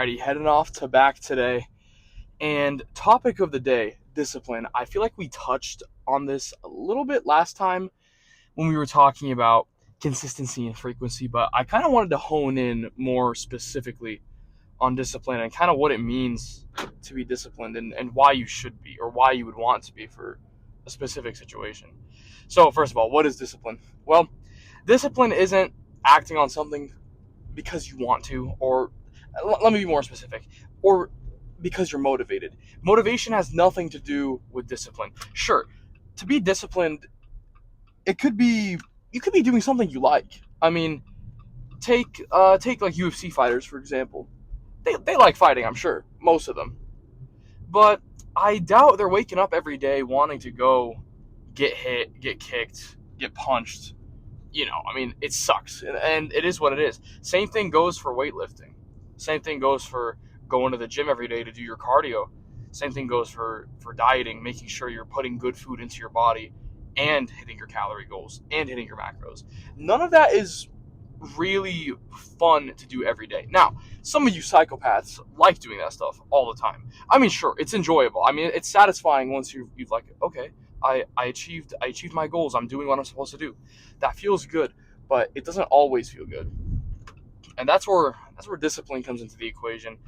Alrighty, heading off to back today. And topic of the day, discipline. I feel like we touched on this a little bit last time when we were talking about consistency and frequency, but I kind of wanted to hone in more specifically on discipline and kind of what it means to be disciplined and why you should be or why you would want to be for a specific situation. So, first of all, what is discipline? Well, discipline isn't acting on something because you want to, or let me be more specific, or because you're motivated. Motivation has nothing to do with discipline. Sure, to be disciplined, it could be you could be doing something you like. I mean, take like UFC fighters for example. They like fighting, I'm sure, most of them. But I doubt they're waking up every day wanting to go get hit, get kicked, get punched. I mean, it sucks, and it is what it is. Same thing goes for weightlifting. Same thing goes for going to the gym every day to do your cardio. Same thing goes for dieting, making sure you're putting good food into your body and hitting your calorie goals and hitting your macros. None of that is really fun to do every day. Now, some of you psychopaths like doing that stuff all the time. I mean, sure, it's enjoyable. I mean, it's satisfying once you've like, okay, I achieved my goals. I'm doing what I'm supposed to do. That feels good, but it doesn't always feel good. And that's where discipline comes into the equation.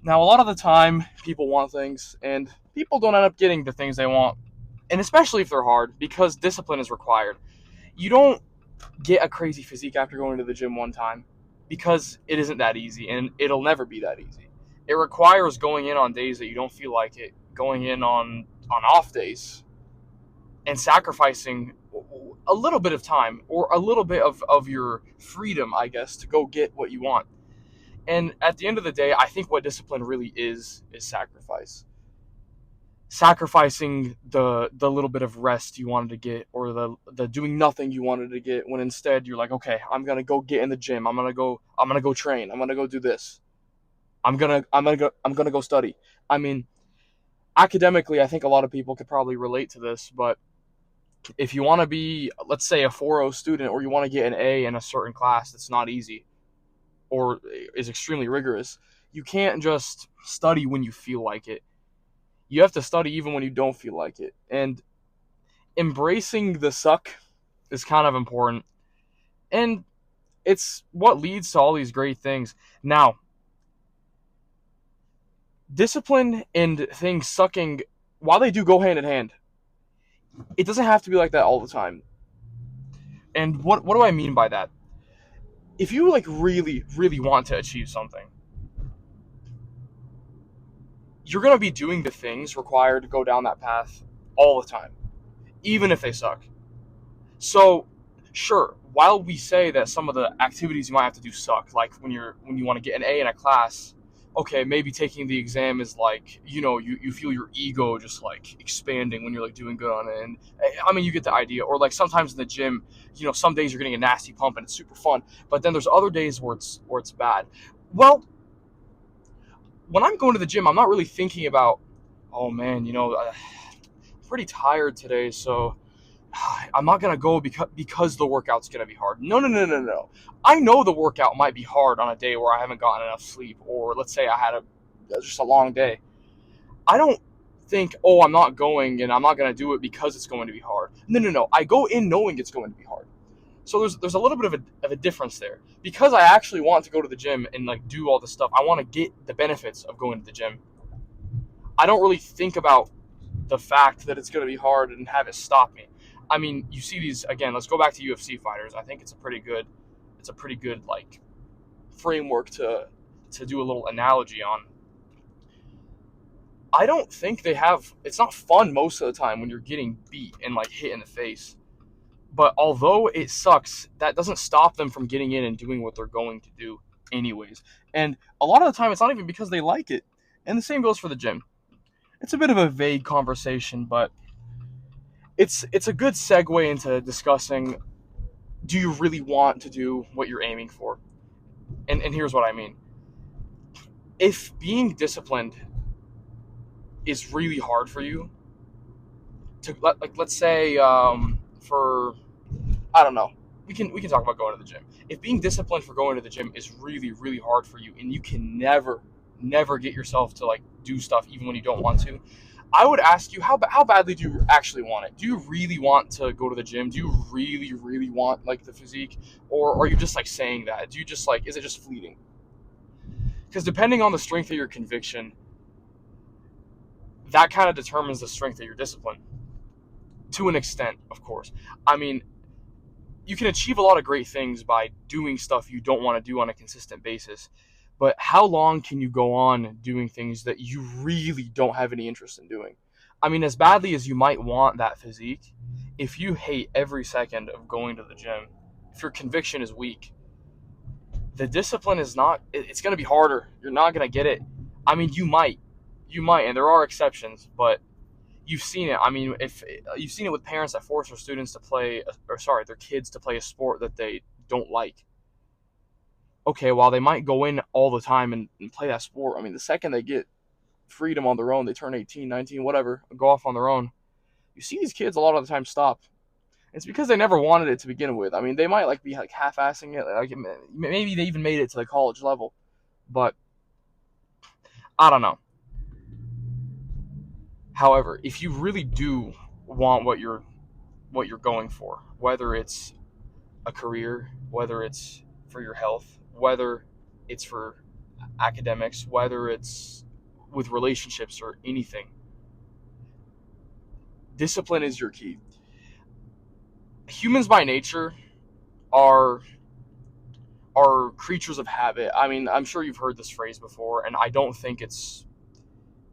Now, a lot of the time, people want things, and people don't end up getting the things they want, and especially if they're hard, because discipline is required. You don't get a crazy physique after going to the gym one time, because it isn't that easy, and it'll never be that easy. It requires going in on days that you don't feel like it, going in on off days, and sacrificing a little bit of time or a little bit of your freedom, I guess, to go get what you want. And at the end of the day, I think what discipline really is sacrifice. Sacrificing the little bit of rest you wanted to get, or the doing nothing you wanted to get, when instead you're like, okay, I'm gonna go get in the gym. I'm gonna go train. I'm gonna go do this. I'm gonna go study. I mean, academically, I think a lot of people could probably relate to this, but if you want to be, let's say, a 4.0 student, or you want to get an A in a certain class that's not easy or is extremely rigorous, you can't just study when you feel like it. You have to study even when you don't feel like it. And embracing the suck is kind of important. And it's what leads to all these great things. Now, discipline and things sucking, while they do go hand in hand, it doesn't have to be like that all the time. And what do I mean by that? If you like really, really want to achieve something, you're going to be doing the things required to go down that path all the time, even if they suck. So, sure, while we say that some of the activities you might have to do suck, like when you want to get an A in a class, okay, maybe taking the exam is like, you feel your ego just like expanding when you're like doing good on it. And I mean, you get the idea. Or like sometimes in the gym, some days you're getting a nasty pump and it's super fun, but then there's other days where it's bad. Well, when I'm going to the gym, I'm not really thinking about, oh man, I'm pretty tired today, so I'm not gonna go because the workout's gonna be hard. No, no, no, no, no. I know the workout might be hard on a day where I haven't gotten enough sleep, or let's say I had just a long day. I don't think, oh, I'm not going and I'm not gonna do it because it's going to be hard. No, no, no. I go in knowing it's going to be hard. So there's a little bit of a difference there, because I actually want to go to the gym and like do all this stuff. I want to get the benefits of going to the gym. I don't really think about the fact that it's going to be hard and have it stop me. I mean, you see these again. Let's go back to UFC fighters. I think it's a pretty good like framework to do a little analogy on. I don't think they have. It's not fun most of the time when you're getting beat and like hit in the face. But although it sucks, that doesn't stop them from getting in and doing what they're going to do anyways. And a lot of the time, it's not even because they like it. And the same goes for the gym. It's a bit of a vague conversation, but it's a good segue into discussing, do you really want to do what you're aiming for? And here's what I mean. If being disciplined is really hard for you, let's say for, I don't know, we can talk about going to the gym. If being disciplined for going to the gym is really really hard for you, and you can never get yourself to like do stuff even when you don't want to, I would ask you, how badly do you actually want it? Do you really want to go to the gym? Do you really really want like the physique, or are you just like saying that? Do you just like, is it just fleeting? Because depending on the strength of your conviction, that kind of determines the strength of your discipline, to an extent, of course. I mean, you can achieve a lot of great things by doing stuff you don't want to do on a consistent basis, but how long can you go on doing things that you really don't have any interest in doing? I mean, as badly as you might want that physique, if you hate every second of going to the gym, if your conviction is weak, the discipline is not, it's going to be harder. You're not going to get it. I mean, you might, and there are exceptions, but you've seen it. I mean, if you've seen it with parents that force their students to play, or sorry, their kids to play a sport that they don't like. Okay, while they might go in all the time and play that sport, I mean, the second they get freedom on their own, they turn 18, 19, whatever, go off on their own, you see these kids a lot of the time stop. It's because they never wanted it to begin with. I mean, they might like be like half-assing it, like maybe they even made it to the college level, but I don't know. However, if you really do want what you're going for, whether it's a career, whether it's for your health, whether it's for academics, whether it's with relationships or anything, discipline is your key. Humans by nature are are creatures of habit. I mean, I'm sure you've heard this phrase before, and I don't think it's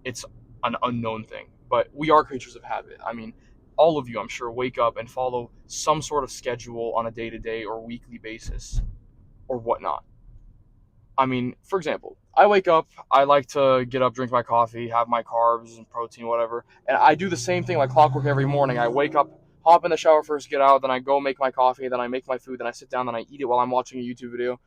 an unknown thing, but we are creatures of habit. I mean, all of you, I'm sure, wake up and follow some sort of schedule on a day-to-day or weekly basis or whatnot. I mean, for example, I wake up, I like to get up, drink my coffee, have my carbs and protein, whatever, and I do the same thing like clockwork every morning. I wake up, hop in the shower first, get out, then I go make my coffee, then I make my food, then I sit down, then I eat it while I'm watching a YouTube video,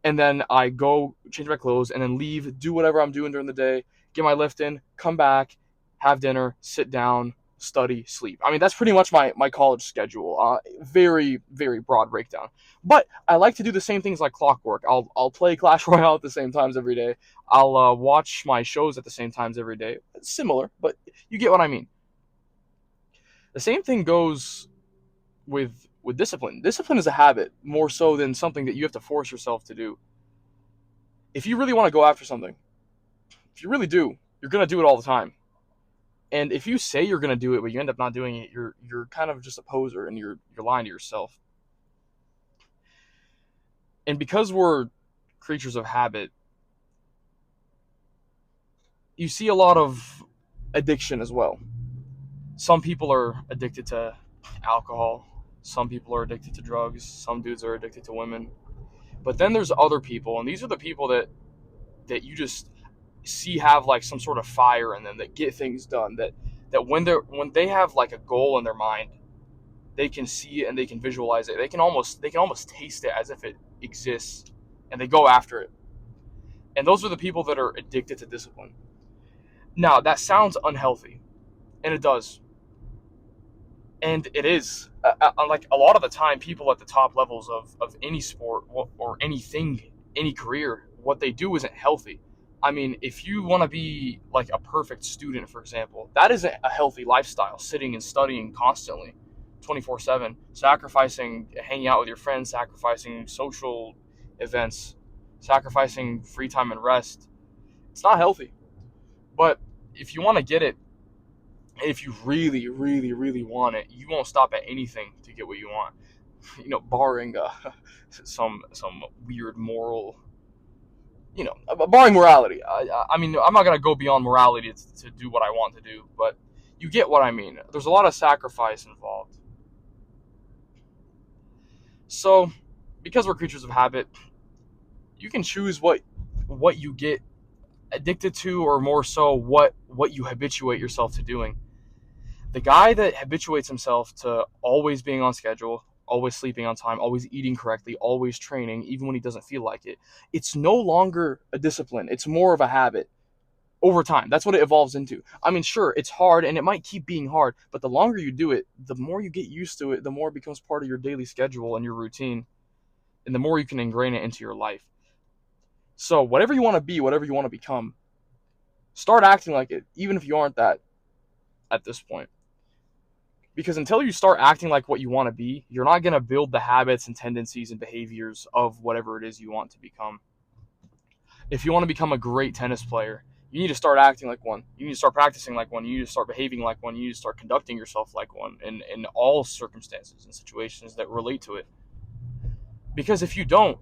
and then I go change my clothes, and then leave, do whatever I'm doing during the day, get my lift in, come back, have dinner, sit down, study, sleep. I mean, that's pretty much my college schedule. Very, very broad breakdown. But I like to do the same things like clockwork. I'll play Clash Royale at the same times every day. I'll watch my shows at the same times every day. It's similar, but you get what I mean. The same thing goes with discipline. Discipline is a habit more so than something that you have to force yourself to do. If you really want to go after something, if you really do, you're gonna do it all the time. And if you say you're gonna do it but you end up not doing it, you're kind of just a poser and you're lying to yourself. And because we're creatures of habit, you see a lot of addiction as well. Some people are addicted to alcohol, some people are addicted to drugs, some dudes are addicted to women. But then there's other people, and these are the people that you just see have like some sort of fire in them, that get things done, that when they have like a goal in their mind, they can see it and they can visualize it. They can almost taste it as if it exists, and they go after it. And those are the people that are addicted to discipline. Now, that sounds unhealthy, and it does. And it is. Like a lot of the time, people at the top levels of any sport or anything, any career, what they do isn't healthy. I mean, if you want to be like a perfect student, for example, that isn't a healthy lifestyle, sitting and studying constantly, 24/7, sacrificing hanging out with your friends, sacrificing social events, sacrificing free time and rest. It's not healthy. But if you want to get it, if you really, really, really want it, you won't stop at anything to get what you want. Barring some weird moral, barring morality. I mean, I'm not gonna go beyond morality to do what I want to do, but you get what I mean. There's a lot of sacrifice involved. So, because we're creatures of habit, you can choose what you get addicted to, or more so, what you habituate yourself to doing. The guy that habituates himself to always being on schedule, always sleeping on time, always eating correctly, always training, even when he doesn't feel like it, it's no longer a discipline. It's more of a habit. over time. That's what it evolves into. I mean, sure, it's hard and it might keep being hard, but the longer you do it, the more you get used to it, the more it becomes part of your daily schedule and your routine, and the more you can ingrain it into your life. So, whatever you want to be, whatever you want to become, start acting like it, even if you aren't that at this point. Because until you start acting like what you want to be, you're not going to build the habits and tendencies and behaviors of whatever it is you want to become. If you want to become a great tennis player, you need to start acting like one. You need to start practicing like one. You need to start behaving like one. You need to start conducting yourself like one in all circumstances and situations that relate to it. Because if you don't,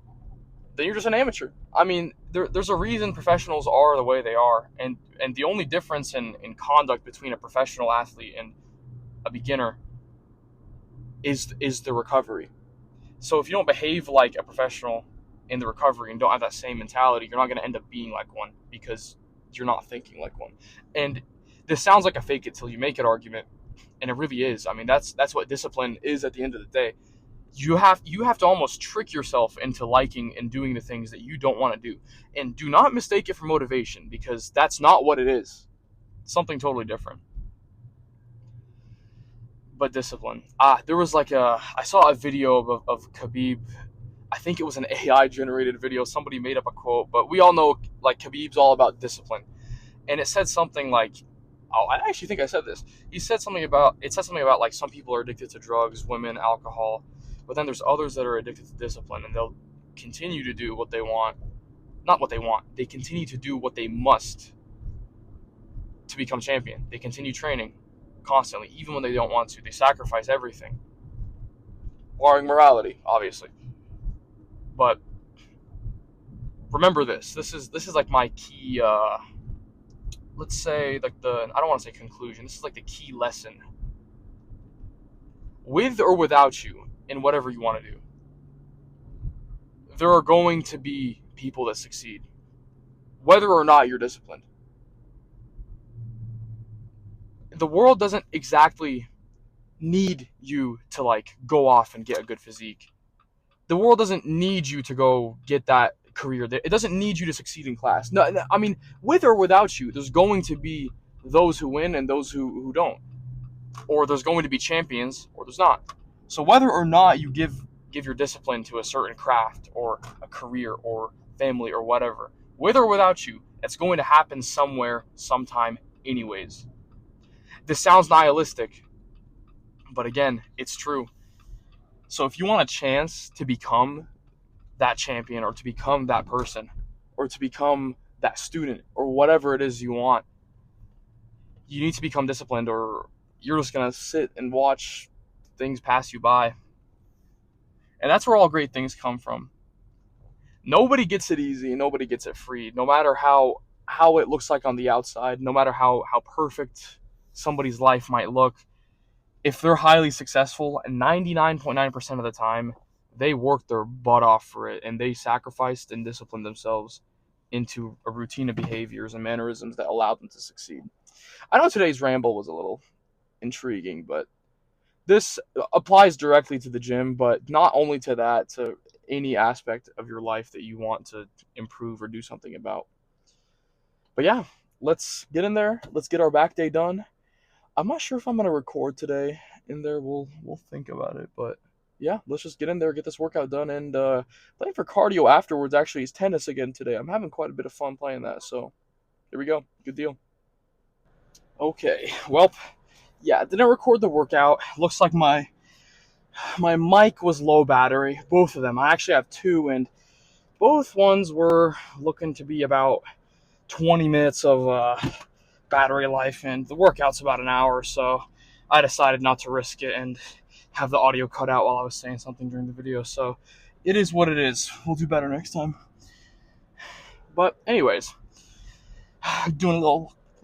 then you're just an amateur. I mean, there's a reason professionals are the way they are. And the only difference in conduct between a professional athlete and a beginner is the recovery. So if you don't behave like a professional in the recovery and don't have that same mentality, you're not going to end up being like one because you're not thinking like one. And this sounds like a fake it till you make it argument, and it really is. I mean, that's what discipline is at the end of the day. You have to almost trick yourself into liking and doing the things that you don't want to do. And do not mistake it for motivation, because that's not what it is. It's something totally different. But discipline. There was I saw a video of Khabib. I think it was an AI generated video. Somebody made up a quote, but we all know Khabib's all about discipline. And it said something like, oh, I actually think I said this. It said something about like some people are addicted to drugs, women, alcohol, but then there's others that are addicted to discipline, and they'll continue to do what they want. Not what they want. They continue to do what they must to become champion. They continue training constantly, even when they don't want to. They sacrifice everything, barring morality, obviously. But remember this. This is like my key. Let's say I don't want to say conclusion. This is like the key lesson. With or without you in whatever you want to do, there are going to be people that succeed, whether or not you're disciplined. The world doesn't exactly need you to go off and get a good physique. The world doesn't need you to go get that career. It doesn't need you to succeed in class. No, I mean, with or without you, there's going to be those who win and those who don't. Or there's going to be champions, or there's not. So whether or not you give your discipline to a certain craft or a career or family or whatever, with or without you, it's going to happen somewhere, sometime, anyways. This sounds nihilistic, but again, it's true. So if you want a chance to become that champion, or to become that person, or to become that student, or whatever it is you want, you need to become disciplined, or you're just going to sit and watch things pass you by. And that's where all great things come from. Nobody gets it easy. Nobody gets it free. No matter how it looks like on the outside, no matter how perfect somebody's life might look, if they're highly successful, 99.9% of the time, they worked their butt off for it, and they sacrificed and disciplined themselves into a routine of behaviors and mannerisms that allowed them to succeed. I know today's ramble was a little intriguing, but this applies directly to the gym, but not only to that, to any aspect of your life that you want to improve or do something about. But yeah, let's get in there. Let's get our back day done. I'm not sure if I'm going to record today in there. We'll think about it, but yeah, let's just get in there, get this workout done, and playing for cardio afterwards actually is tennis again today. I'm having quite a bit of fun playing that, so here we go. Good deal. Okay, well, yeah, didn't record the workout. Looks like my mic was low battery, both of them. I actually have two, and both ones were looking to be about 20 minutes of battery life, and the workout's about an hour, so I decided not to risk it and have the audio cut out while I was saying something during the video. So it is what it is. We'll do better next time. But anyways, doing a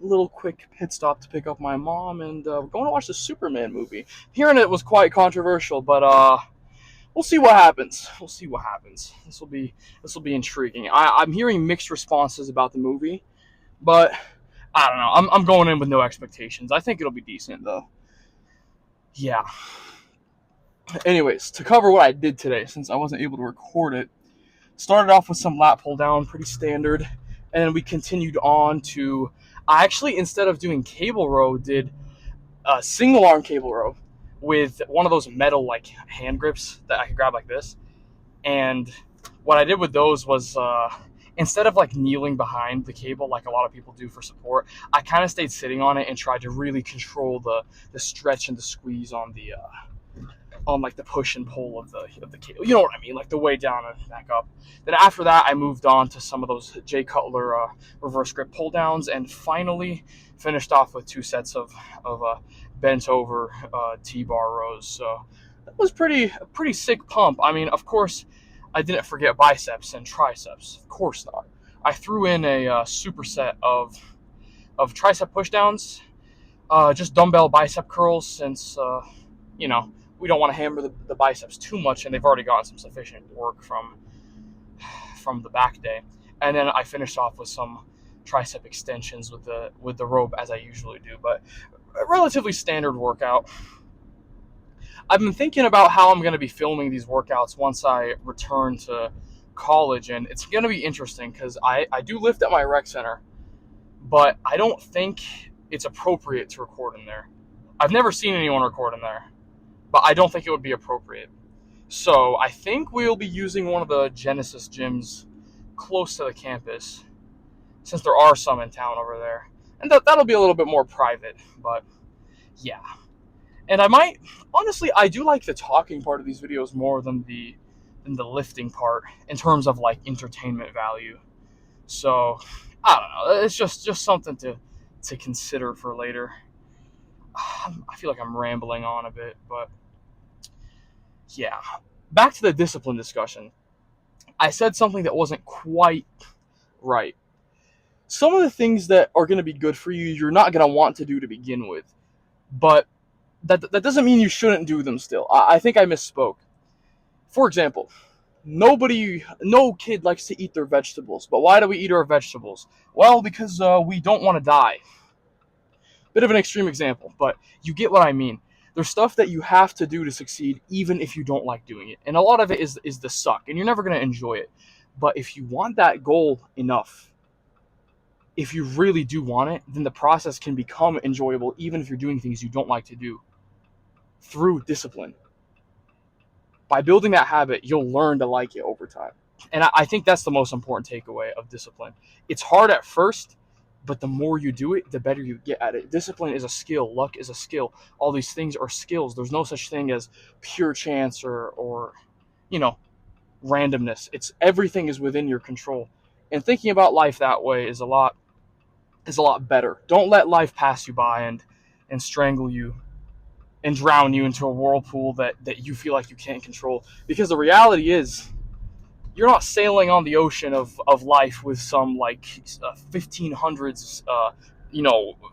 little quick pit stop to pick up my mom, and we're going to watch the Superman movie. Hearing it was quite controversial, but we'll see what happens. This will be intriguing. I'm hearing mixed responses about the movie, but I don't know. I'm going in with no expectations. I think it'll be decent, though. Yeah. Anyways, to cover what I did today, since I wasn't able to record it, started off with some lat pull down, pretty standard. And then we continued on to, I actually, instead of doing cable row, did a single arm cable row with one of those metal like hand grips that I could grab like this. And what I did with those was, instead of like kneeling behind the cable like a lot of people do for support, I kind of stayed sitting on it and tried to really control the stretch and the squeeze on the on like the push and pull of the cable. You know what I mean? Like the way down and back up. Then after that, I moved on to some of those Jay Cutler reverse grip pull downs, and finally finished off with 2 sets of bent over T-bar rows. So that was a pretty sick pump. I mean, of course, I didn't forget biceps and triceps. Of course not. I threw in a superset of tricep pushdowns, just dumbbell bicep curls, since you know, we don't want to hammer the biceps too much, and they've already gotten some sufficient work from the back day. And then I finished off with some tricep extensions with the rope, as I usually do, but a relatively standard workout. I've been thinking about how I'm going to be filming these workouts once I return to college, and it's going to be interesting because I do lift at my rec center, but I don't think it's appropriate to record in there. I've never seen anyone record in there, but I don't think it would be appropriate. So I think we'll be using one of the Genesis gyms close to the campus, since there are some in town over there. And that'll be a little bit more private, but yeah. And honestly, I do like the talking part of these videos more than the lifting part in terms of like entertainment value. So I don't know. It's just something to consider for later. I feel like I'm rambling on a bit, but yeah. Back to the discipline discussion. I said something that wasn't quite right. Some of the things that are going to be good for you, you're not going to want to do to begin with. But that doesn't mean you shouldn't do them still. I think I misspoke. For example, no kid likes to eat their vegetables. But why do we eat our vegetables? Well, because we don't want to die. Bit of an extreme example, but you get what I mean. There's stuff that you have to do to succeed, even if you don't like doing it. And a lot of it is the suck, and you're never going to enjoy it. But if you want that goal enough, if you really do want it, then the process can become enjoyable, even if you're doing things you don't like to do, through discipline. By building that habit, you'll learn to like it over time. And I think that's the most important takeaway of discipline. It's hard at first, but the more you do it, the better you get at it. Discipline is a skill. Luck is a skill. All these things are skills. There's no such thing as pure chance or randomness. Everything is within your control. And thinking about life that way is a lot better. Don't let life pass you by and strangle you and drown you into a whirlpool that you feel like you can't control. Because the reality is, you're not sailing on the ocean of life with some like 1500s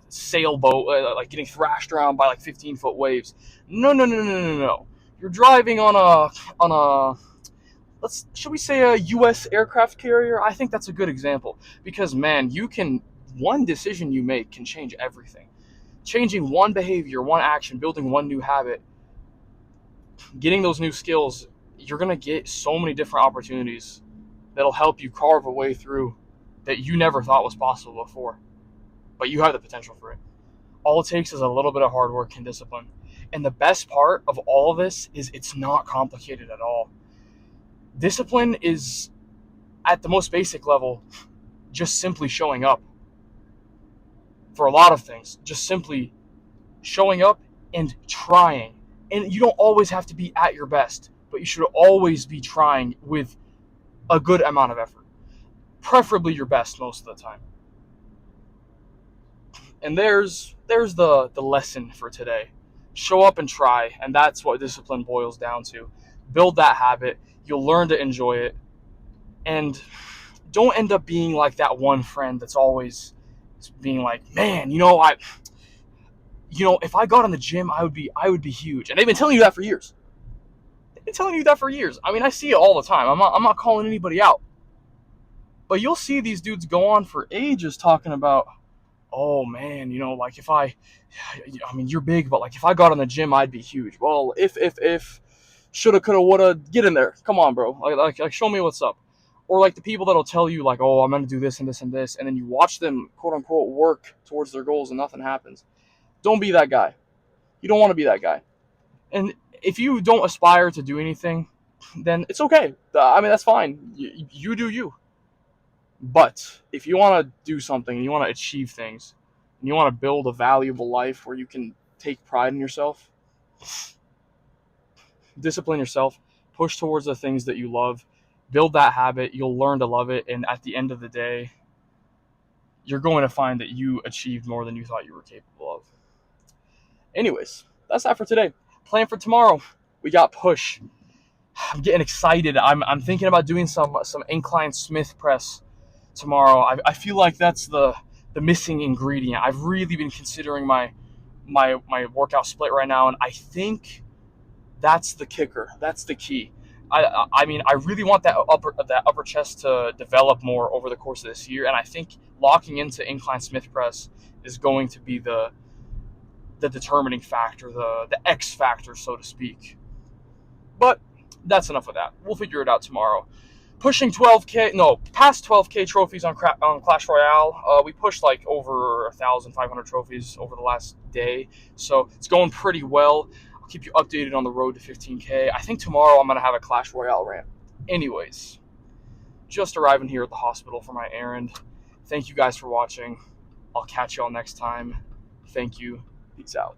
sailboat like getting thrashed around by like 15-foot waves. No. You're driving on a should we say a US aircraft carrier? I think that's a good example, because man, one decision you make can change everything. Changing one behavior, one action, building one new habit, getting those new skills, you're going to get so many different opportunities that'll help you carve a way through that you never thought was possible before. But you have the potential for it. All it takes is a little bit of hard work and discipline. And the best part of all of this is it's not complicated at all. Discipline is, at the most basic level, just simply showing up. For a lot of things, just simply showing up and trying. And you don't always have to be at your best, but you should always be trying with a good amount of effort. Preferably your best most of the time. And there's the lesson for today. Show up and try, and that's what discipline boils down to. Build that habit, you'll learn to enjoy it, and don't end up being like that one friend that's always being like, man, if I got in the gym, I would be huge. And they've been telling you that for years. I mean, I see it all the time. I'm not calling anybody out. But you'll see these dudes go on for ages talking about, oh man, like you're big, but like if I got in the gym, I'd be huge. Well, if shoulda, coulda, woulda, get in there. Come on, bro. Like show me what's up. Or like the people that'll tell you like, oh, I'm gonna do this and this and this, and then you watch them quote unquote work towards their goals and nothing happens. Don't be that guy. You don't want to be that guy. And if you don't aspire to do anything, then it's okay. I mean, that's fine. You do you. But if you want to do something and you want to achieve things and you want to build a valuable life where you can take pride in yourself, discipline yourself, push towards the things that you love, build that habit, you'll learn to love it. And at the end of the day, you're going to find that you achieved more than you thought you were capable of. Anyways, that's that for today. Plan for tomorrow. We got push. I'm getting excited. I'm thinking about doing some incline Smith press tomorrow. I feel like that's the missing ingredient. I've really been considering my workout split right now, and I think that's the kicker. That's the key. I mean, I really want that upper chest to develop more over the course of this year, and I think locking into incline Smith press is going to be the determining factor, the X factor, so to speak. But that's enough of that. We'll figure it out tomorrow. Pushing 12K, no, past 12K trophies on Clash Royale. We pushed like over 1,500 trophies over the last day, so it's going pretty well. I'll keep you updated on the road to 15K. I think tomorrow I'm going to have a Clash Royale rant. Anyways, just arriving here at the hospital for my errand. Thank you guys for watching. I'll catch y'all next time. Thank you. Peace out.